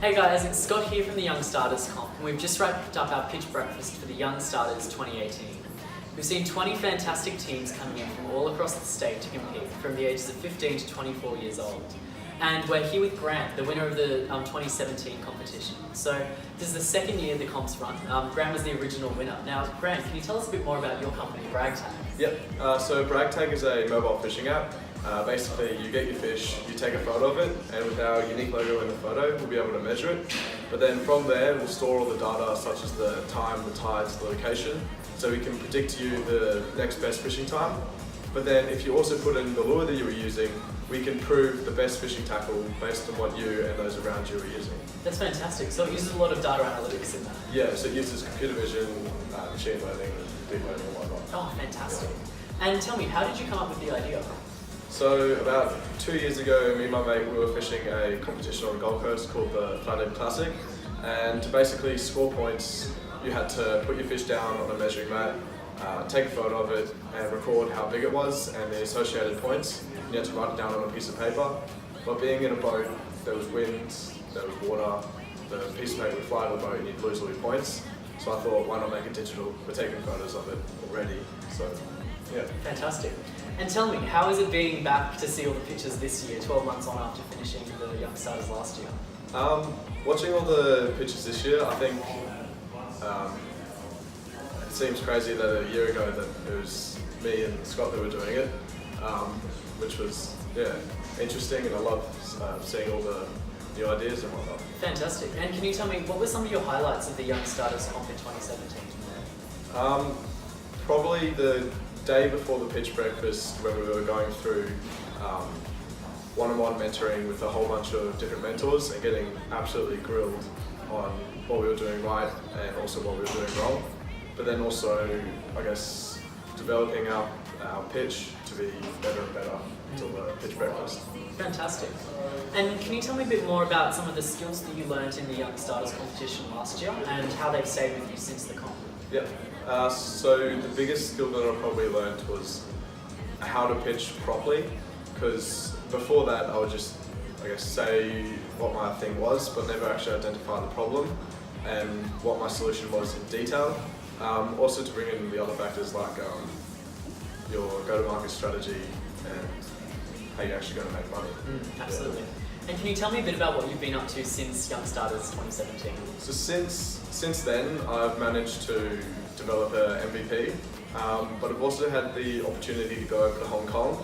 Hey guys, it's Scott here from the Young Starters Comp, and we've just wrapped up our pitch breakfast for the Young Starters 2018. We've seen 20 fantastic teams coming in from all across the state to compete, from the ages of 15 to 24 years old. And we're here with Grant, the winner of the 2017 competition. So this is the second year the comp's run. Grant was the original winner. Now, Grant, can you tell us a bit more about your company, BragTag? Yep, so BragTag is a mobile fishing app. Basically, you get your fish, you take a photo of it, and with our unique logo in the photo, we'll be able to measure it. But then from there, we'll store all the data, such as the time, the tides, the location, so we can predict to you the next best fishing time. But then if you also put in the lure that you were using, we can prove the best fishing tackle based on what you and those around you are using. That's fantastic. So it uses a lot of data analytics in that. Yeah, so it uses computer vision, machine learning, deep learning and whatnot. Oh, fantastic. And tell me, how did you come up with the idea? So about 2 years ago, me and my mate, we were fishing a competition on the Gold Coast called the Flathead Classic. And to basically score points, you had to put your fish down on a measuring mat, take a photo of it and record how big it was and the associated points. You had to write it down on a piece of paper. But being in a boat, there was wind, there was water, the piece of paper would fly to the boat and you'd lose all your points. So I thought, why not make it digital? We're taking photos of it already, so yeah. Fantastic. And tell me, how is it being back to see all the pictures this year, 12 months on after finishing the Young Starters last year? Watching all the pictures this year, I think it seems crazy that a year ago that it was me and Scott that were doing it, which was interesting, and I love seeing all the new ideas and whatnot. Fantastic. And can you tell me, what were some of your highlights of the Young Starters Comp in 2017? Probably the day before the pitch breakfast, when we were going through one-on-one mentoring with a whole bunch of different mentors and getting absolutely grilled on what we were doing right and also what we were doing wrong. But then also, I guess, developing our pitch to be better and better until the pitch breakfast. Fantastic. And can you tell me a bit more about some of the skills that you learnt in the Young Starters competition last year and how they've stayed with you since the comp? Yep. So the biggest skill that I probably learned was how to pitch properly, because before that I would just, I guess, say what my thing was, but never actually identify the problem and what my solution was in detail. Also to bring in the other factors like your go-to-market strategy and how you're actually going to make money. Absolutely. Yeah. And can you tell me a bit about what you've been up to since Young Starters 2017? So since then, I've managed to develop an MVP, but I've also had the opportunity to go over to Hong Kong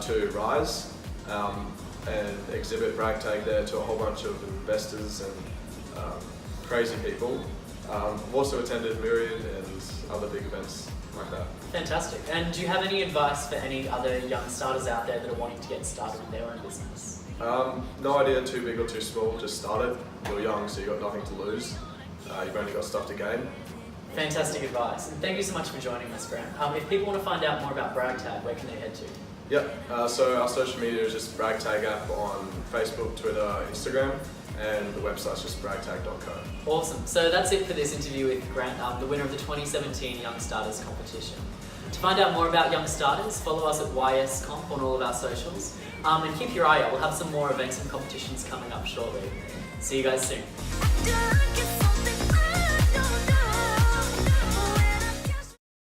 to Rise and exhibit BragTag there to a whole bunch of investors and crazy people. I've also attended Myriad and other big events like that. Fantastic. And do you have any advice for any other young starters out there that are wanting to get started with their own business? No idea too big or too small, just start it. You're young, so you've got nothing to lose. You've only got stuff to gain. Fantastic advice. And thank you so much for joining us, Grant. If people want to find out more about BragTag, where can they head to? Yep, so our social media is just BragTag app on Facebook, Twitter, Instagram, and the website's just bragtag.co. Awesome. So that's it for this interview with Grant, the winner of the 2017 Young Starters competition. To find out more about Young Starters, follow us at YSComp on all of our socials. And keep your eye out, we'll have some more events and competitions coming up shortly. See you guys soon.